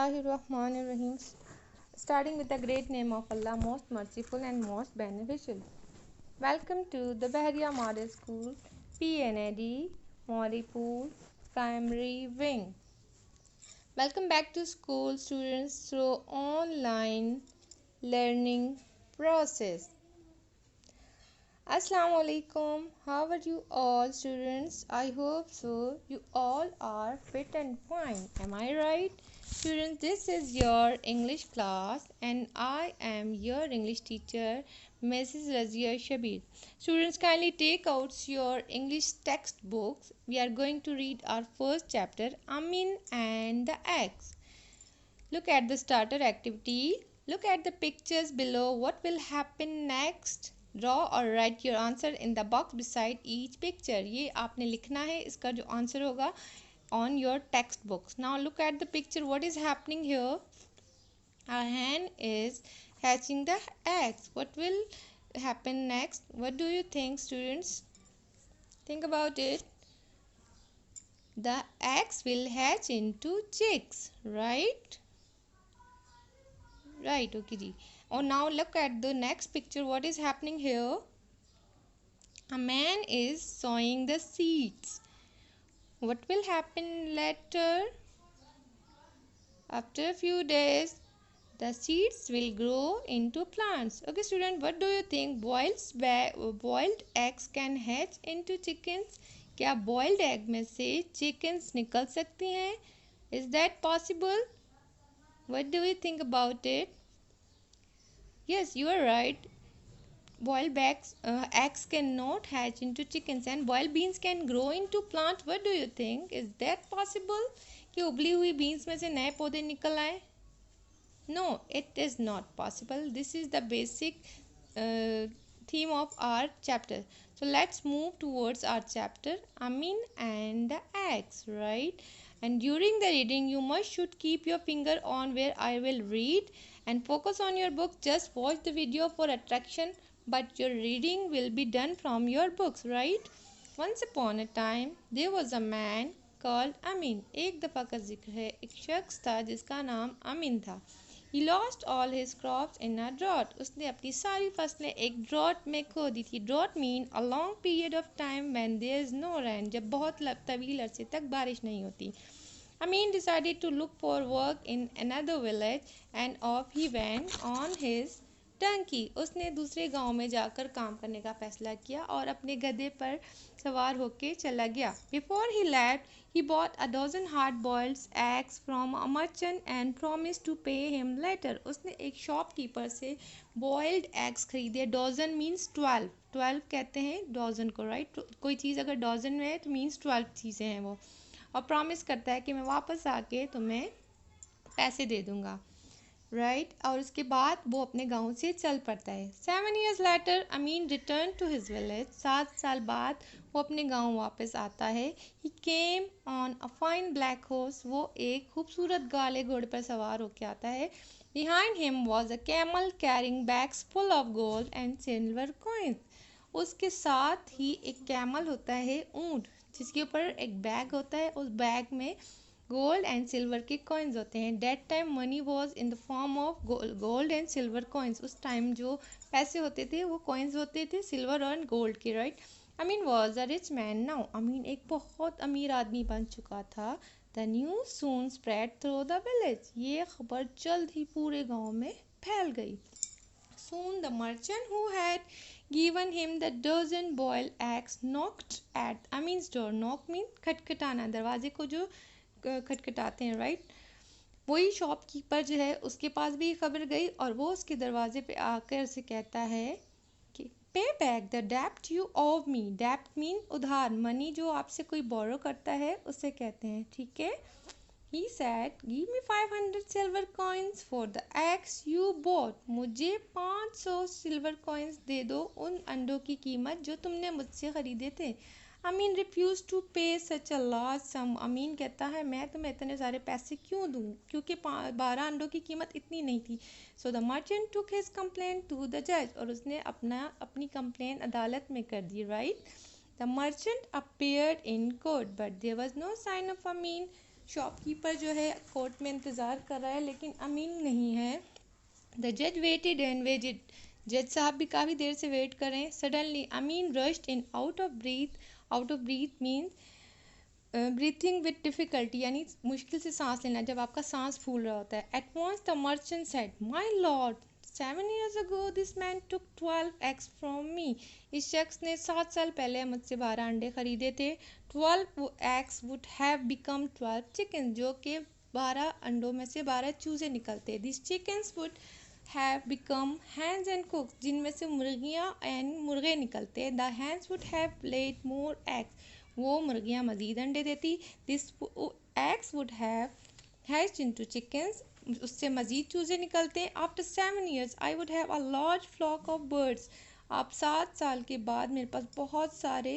Bismillahirrahmanirrahim. Starting with the great name of Allah, most merciful and most beneficial. Welcome to the Bahariya Model School, PNAD, Moripur, Primary Wing. Welcome back to school, students, through online learning process. Assalamu alaikum. How are you all, students? I hope so. You all are fit and fine. Am I right? Students, this is your English class and I am your English teacher, Mrs. Razia Shabir. Students, kindly take out your English textbooks. We are going to read our first chapter, Amin and the Eggs. Look at the starter activity. Look at the pictures below. What will happen next? Draw or write your answer in the box beside each picture. ये आपने लिखना है, इसका जो answer होगा on your textbooks. Now look at the picture. What is happening here? A hen is hatching the eggs. What will happen next? What do you think, students? Think about it. The eggs will hatch into chicks, right? Right, okay ji. Oh, now look at the next picture. What is happening here? A man is sowing the seeds. What will happen later? After a few days, the seeds will grow into plants. Okay, student, what do you think? Boiled eggs can hatch into chickens? क्या boiled egg में से chickens निकल सकती हैं? Is that possible? What do you think about it? Yes, you are right. Boiled eggs cannot hatch into chickens and boiled beans can grow into plants. What do you think? Is that possible? कि उबली हुई beans में से नए पौधे निकल आए? No, it is not possible. This is the basic theme of our chapter. So let's move towards our chapter, Amin and the eggs, right? And during the reading, you should keep your finger on where I will read and focus on your book. Just watch the video for attraction, but your reading will be done from your books, right? Once upon a time, there was a man called Amin. एक दफ़ा का जिक्र है, एक शख्स था जिसका नाम अमीन था. He lost all his crops in a drought. उसने अपनी सारी फसलें एक drought में खो दी थी. Drought mean a long period of time when there is no rain. जब बहुत तवील अरसे तक बारिश नहीं होती. Amin decided to look for work in another village and off he went on his donkey. उसने दूसरे गांव में जाकर काम करने का फैसला किया और अपने गधे पर सवार होकर चला गया. Before he left, he bought a dozen hard-boiled eggs from a merchant and promised to pay him later. उसने एक शॉपकीपर से boiled eggs खरीदे. Dozen means 12. 12 कहते हैं dozen को, right? कोई चीज़ अगर dozen में है तो means 12 चीज़ें हैं वो. और प्रॉमिस करता है कि मैं वापस आके तुम्हें पैसे दे दूँगा, राइट? और उसके बाद वो अपने गांव से चल पड़ता है. 7 years later, Amin return to his village. 7 साल बाद वो अपने गांव वापस आता है. He came on a fine black horse. वो एक खूबसूरत काले घोड़े पर सवार होकर आता है. Behind him was a camel carrying bags full of gold and silver coins. उसके साथ ही एक कैमल होता है, ऊँट, जिसके ऊपर एक बैग होता है. उस बैग में गोल्ड एंड सिल्वर के कॉइन्स होते हैं. That time money was in the form of gold and silver coins. उस टाइम जो पैसे होते थे वो कॉइन्स होते थे सिल्वर और गोल्ड के, right? Amin was a rich man now. Amin एक बहुत अमीर आदमी बन चुका था. The news soon spread through the village. ये खबर जल्द ही पूरे गाँव में फैल गई. Soon the merchant who had given him the dozen boiled eggs knocked at Amin's door. Knock means खटखटाना, दरवाजे को जो खटखटाते हैं, राइट? वही शॉपकीपर जो है उसके पास भी खबर गई और वो उसके दरवाजे पे आकर उसे कहता है कि पे बैक द डेप्ट यू ओव मी. डेप्ट मीन उधार, मनी जो आपसे कोई बोरो करता है उसे कहते हैं, ठीक है? He said, give me 500 silver coins for the eggs you bought. मुझे 500 silver coins दे दो उन अंडों की कीमत जो तुमने मुझसे खरीदे थे. अमीन refused to pay such a large sum. अमीन कहता है मैं तुम्हें इतने सारे पैसे क्यों दूँ, क्योंकि 12 अंडों की कीमत इतनी नहीं थी. So the merchant took his complaint to the judge. और उसने अपनी कंप्लेन अदालत में कर दी, right? The merchant appeared in court, but there was no sign of Amin. Shopkeeper जो है कोर्ट में इंतज़ार कर रहा है लेकिन अमीन नहीं है। द जज वेटेड एंड वेटेड। जज साहब भी काफ़ी देर से वेट कर रहे हैं। Suddenly Amin rushed in out of breath. Out of breath means breathing with difficulty, यानी मुश्किल से सांस लेना, जब आपका सांस फूल रहा होता है। At once the merchant said, my lord, 7 years ago this man took 12 eggs from me। इस शख्स ने 7 साल पहले मुझसे 12 अंडे खरीदे थे। 12 eggs would have become 12 chickens, जो कि 12 अंडों में से 12 चूजे निकलते। These chickens would have become hens and cooks, जिनमें से मुर्गियाँ एंड मुर्गे निकलते। The hens would have laid more eggs, वो मुर्गियाँ मज़ीद अंडे देती। This eggs would have hatched into chickens, उससे मज़ीद चूज़े निकलते। After 7 years I would have a large flock of birds, अब 7 साल के बाद मेरे पास बहुत सारे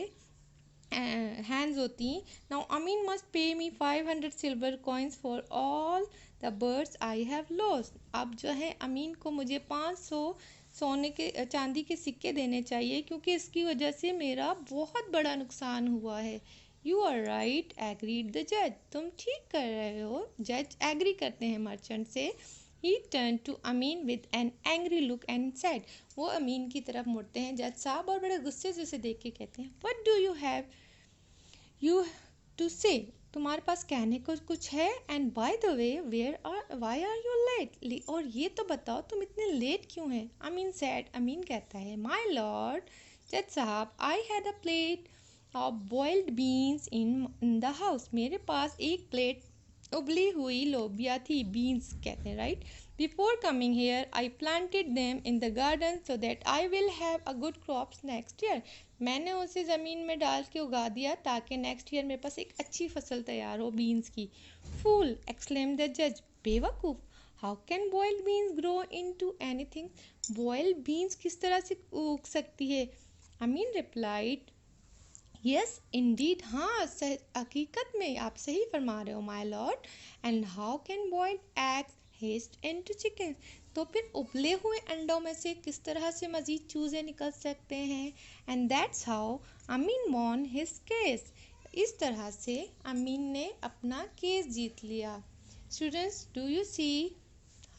हैंड्स होती। Now Amin must pay me 500 silver coins for all the birds I have lost. अब जो है अमीन को मुझे 500 सोने के चांदी के सिक्के देने चाहिए क्योंकि इसकी वजह से मेरा बहुत बड़ा नुकसान हुआ है। You are right agreed the जज, तुम ठीक कर रहे हो। जज एग्री करते हैं मर्चेंट से। He turned to Amin with an angry look and said, वो अमीन की तरफ मुड़ते हैं जज साहब और बड़े गुस्से से उसे देख के कहते हैं, What do you have you to say? तुम्हारे पास कहने को कुछ है? And by the way, why are you late? और ये तो बताओ तुम इतने लेट क्यों हैं? अमीन said, अमीन कहता है, My lord, जज साहब, I had a plate of boiled beans in the house। मेरे पास एक प्लेट उबली हुई लोबिया थी, बीन्स कहते हैं, right. Before coming here I planted them in the garden so that I will have a good crops next year. मैंने उसे ज़मीन में डाल के उगा दिया ताकि नेक्स्ट ईयर मेरे पास एक अच्छी फसल तैयार हो बीन्स की। फूल, एक्सक्लेम द जज, बेवकूफ़, how can boiled beans grow into anything? Boiled beans किस तरह से उग सकती है? अमीन रिप्लाइड, यस इंडीड, हाँ हकीकत में आप सही फरमा रहे हो my lord. And how can boiled eggs hatch into chicken? तो फिर उबले हुए अंडों में से किस तरह से मज़ीद चूज़े निकल सकते हैं? And that's how Amin won his case. इस तरह से अमीन ने अपना केस जीत लिया। Students, do you see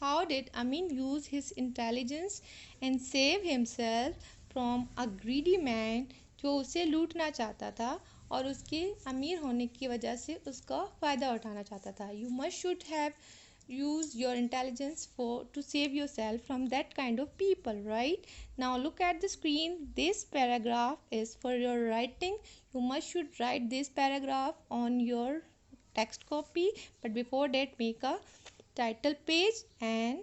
how did Amin use his intelligence and save himself from a greedy man जो उसे लूटना चाहता था और उसके अमीर होने की वजह से उसका फ़ायदा उठाना चाहता था। You must should have used your intelligence to save yourself from that kind of people, right? Now look at the screen. This paragraph is for your writing. You must should write this paragraph on your text copy, but before that make a title page and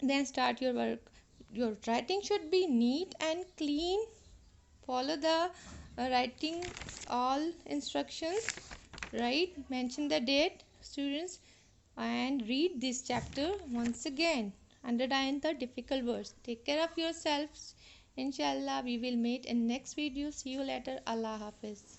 then start your work. Your writing should be neat and clean. Follow the writing all instructions, right? Mention the date, students, and read this chapter once again. Underline the difficult words. Take care of yourselves. Inshallah we will meet in next video. See you later. Allah Hafiz.